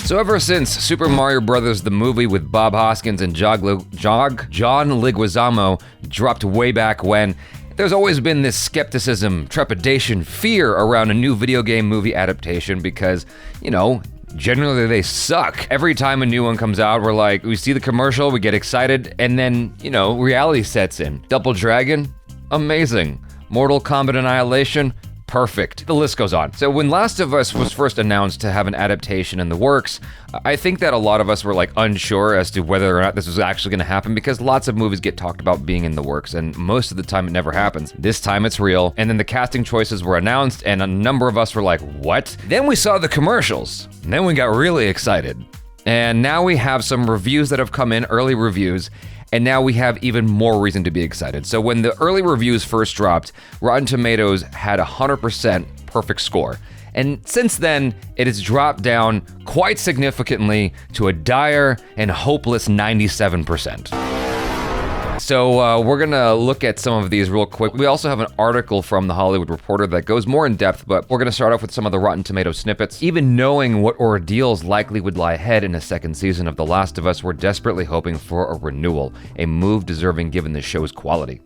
So ever since Super Mario Bros. The movie with Bob Hoskins and John Leguizamo dropped way back when, there's always been this skepticism, trepidation, fear around a new video game movie adaptation because, you know, generally they suck. Every time a new one comes out, we're like, we see the commercial, we get excited, and then, you know, reality sets in. Double Dragon? Amazing. Mortal Kombat Annihilation? Perfect. The list goes on. So when Last of Us was first announced to have an adaptation in the works, I think that a lot of us were like unsure as to whether or not this was actually going to happen because lots of movies get talked about being in the works and most of the time it never happens. This time it's real. And then the casting choices were announced and a number of us were like, what? Then we saw the commercials and then we got really excited. And now we have some reviews that have come in, early reviews, and now we have even more reason to be excited. So when the early reviews first dropped, Rotten Tomatoes had 100% perfect score. And since then, it has dropped down quite significantly to a dire and hopeless 97%. So we're gonna look at some of these real quick. We also have an article from The Hollywood Reporter that goes more in depth, but we're gonna start off with some of the Rotten Tomatoes snippets. Even knowing what ordeals likely would lie ahead in a second season of The Last of Us, we're desperately hoping for a renewal, a move deserving given the show's quality.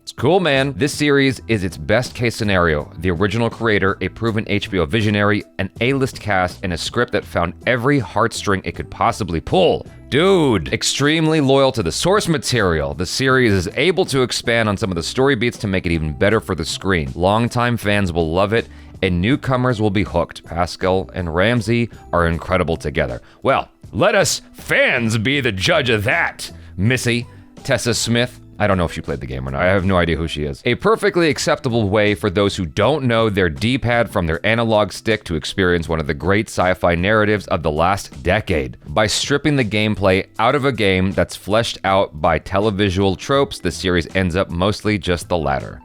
It's cool, man. This series is its best case scenario. The original creator, a proven HBO visionary, an A-list cast, and a script that found every heartstring it could possibly pull. Dude, extremely loyal to the source material, the series is able to expand on some of the story beats to make it even better for the screen. Longtime fans will love it, and newcomers will be hooked. Pascal and Ramsey are incredible together. Well, let us fans be the judge of that. Missy, Tessa Smith, I don't know if she played the game or not. I have no idea who she is. A perfectly acceptable way for those who don't know their D-pad from their analog stick to experience one of the great sci-fi narratives of the last decade. By stripping the gameplay out of a game that's fleshed out by televisual tropes, the series ends up mostly just the latter.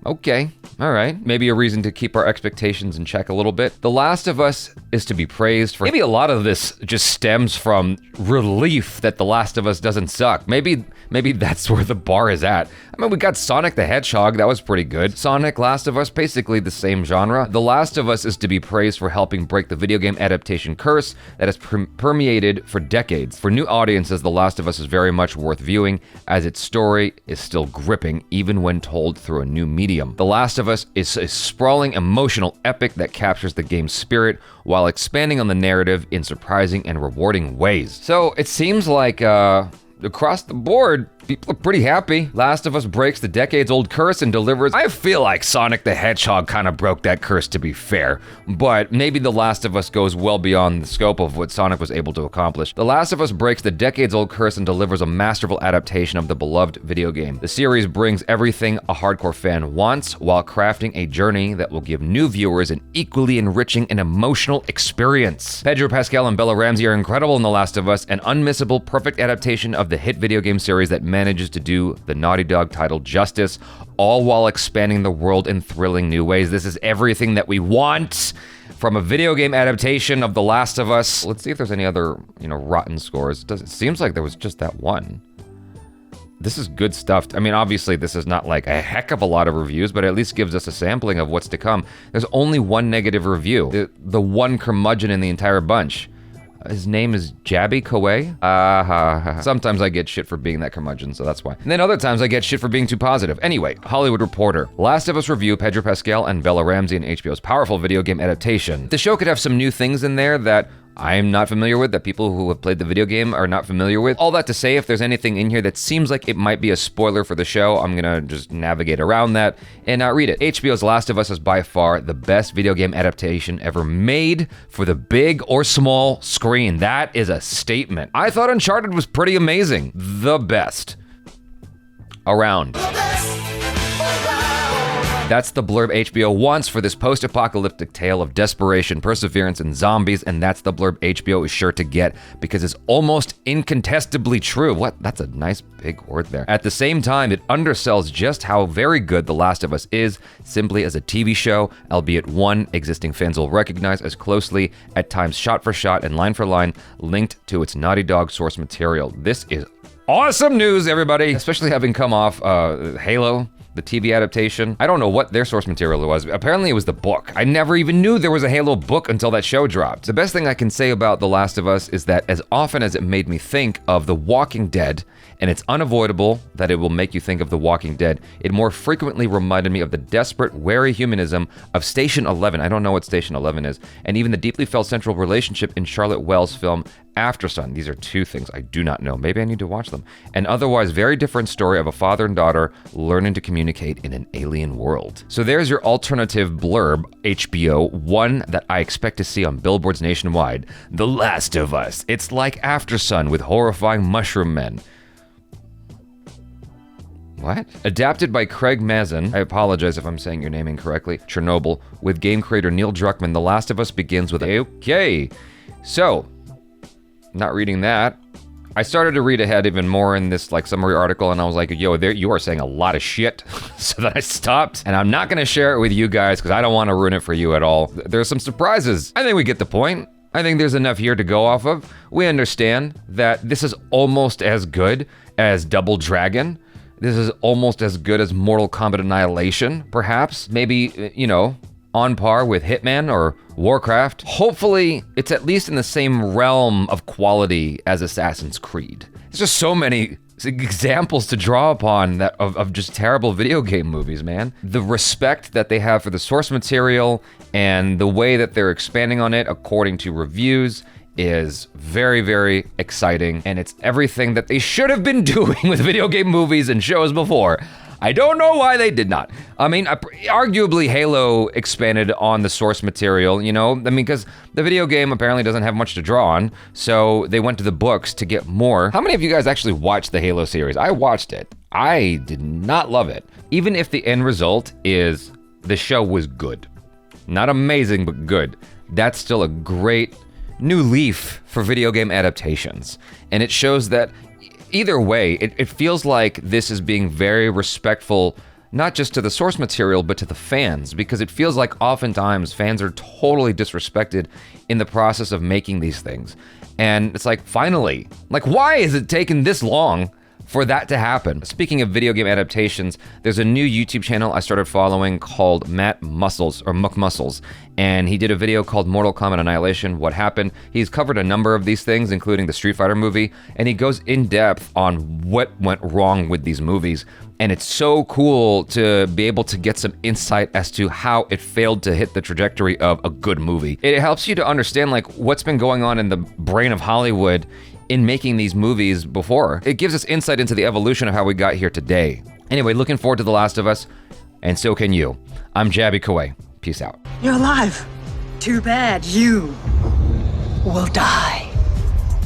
Okay, all right. Maybe a reason to keep our expectations in check a little bit. The Last of Us is to be praised for. Maybe a lot of this just stems from relief that The Last of Us doesn't suck. Maybe that's where the bar is at. I mean, we got Sonic the Hedgehog, that was pretty good. Sonic, Last of Us, basically the same genre. The Last of Us is to be praised for helping break the video game adaptation curse that has permeated for decades. For new audiences, The Last of Us is very much worth viewing, as its story is still gripping, even when told through a new medium. The Last of Us is a sprawling, emotional epic that captures the game's spirit while expanding on the narrative in surprising and rewarding ways. So it seems like, across the board, people are pretty happy. Last of Us breaks the decades-old curse and delivers. I feel like Sonic the Hedgehog kind of broke that curse, to be fair, but maybe The Last of Us goes well beyond the scope of what Sonic was able to accomplish. The Last of Us breaks the decades-old curse and delivers a masterful adaptation of the beloved video game. The series brings everything a hardcore fan wants while crafting a journey that will give new viewers an equally enriching and emotional experience. Pedro Pascal and Bella Ramsey are incredible in The Last of Us, an unmissable, perfect adaptation of the hit video game series that manages to do the Naughty Dog title justice, all while expanding the world in thrilling new ways. This is everything that we want from a video game adaptation of The Last of Us. Let's see if there's any other, rotten scores. It seems like there was just that one. This is good stuff. I mean, obviously, this is not like a heck of a lot of reviews, but at least gives us a sampling of what's to come. There's only one negative review, the one curmudgeon in the entire bunch. His name is Jabby Koei. Sometimes I get shit for being that curmudgeon, so that's why. And then other times I get shit for being too positive. Anyway, Hollywood Reporter. Last of Us review, Pedro Pascal and Bella Ramsey in HBO's powerful video game adaptation. The show could have some new things in there that I'm not familiar with, that people who have played the video game are not familiar with. All that to say, if there's anything in here that seems like it might be a spoiler for the show, I'm gonna just navigate around that and read it. HBO's Last of Us is by far the best video game adaptation ever made for the big or small screen. That is a statement. I thought Uncharted was pretty amazing. The best around. That's the blurb HBO wants for this post-apocalyptic tale of desperation, perseverance, and zombies, and that's the blurb HBO is sure to get because it's almost incontestably true. What? That's a nice big word there. At the same time, it undersells just how very good The Last of Us is, simply as a TV show, albeit one existing fans will recognize as closely, at times shot for shot and line for line, linked to its Naughty Dog source material. This is awesome news, everybody, especially having come off Halo. the TV adaptation. I don't know what their source material was. Apparently it was the book. I never even knew there was a Halo book until that show dropped. The best thing I can say about The Last of Us is that as often as it made me think of The Walking Dead, and it's unavoidable that it will make you think of The Walking Dead, it more frequently reminded me of the desperate, wary humanism of Station 11. I don't know what Station 11 is. And even the deeply felt central relationship in Charlotte Wells' film Aftersun. These are two things I do not know. Maybe I need to watch them. An otherwise very different story of a father and daughter learning to communicate in an alien world. So there's your alternative blurb, HBO, one that I expect to see on billboards nationwide. The Last of Us. It's like Aftersun with horrifying mushroom men. What? Adapted by Craig Mazin, I apologize if I'm saying your name incorrectly, Chernobyl, with game creator Neil Druckmann, The Last of Us begins with okay. So, not reading that. I started to read ahead even more in this like summary article, and I was like, yo, there you are saying a lot of shit. So then I stopped, and I'm not gonna share it with you guys because I don't want to ruin it for you at all. There's some surprises. I think we get the point. I think there's enough here to go off of. We understand that this is almost as good as Double Dragon. This is almost as good as Mortal Kombat Annihilation, perhaps. Maybe, you know, on par with Hitman or Warcraft. Hopefully, it's at least in the same realm of quality as Assassin's Creed. There's just so many examples to draw upon that of just terrible video game movies, man. The respect that they have for the source material and the way that they're expanding on it according to reviews is very, very exciting, and it's everything that they should have been doing with video game movies and shows before. I don't know why they did not. I mean, arguably Halo expanded on the source material, you know? I mean, because the video game apparently doesn't have much to draw on, so they went to the books to get more. How many of you guys actually watched the Halo series? I watched it. I did not love it. Even if the end result is the show was good. Not amazing, but good. That's still a great new leaf for video game adaptations. And it shows that either way, it feels like this is being very respectful, not just to the source material, but to the fans, because it feels like oftentimes fans are totally disrespected in the process of making these things. And it's like, finally, like, why is it taking this long for that to happen? Speaking of video game adaptations, there's a new YouTube channel I started following called Matt Muscles, or Muck Muscles, and he did a video called Mortal Kombat Annihilation, What Happened. He's covered a number of these things, including the Street Fighter movie, and he goes in depth on what went wrong with these movies. And it's so cool to be able to get some insight as to how it failed to hit the trajectory of a good movie. It helps you to understand like what's been going on in the brain of Hollywood in making these movies before. It gives us insight into the evolution of how we got here today. Anyway, looking forward to The Last of Us, and so can you. I'm Jabby Kaway. Peace out. You're alive. Too bad you will die.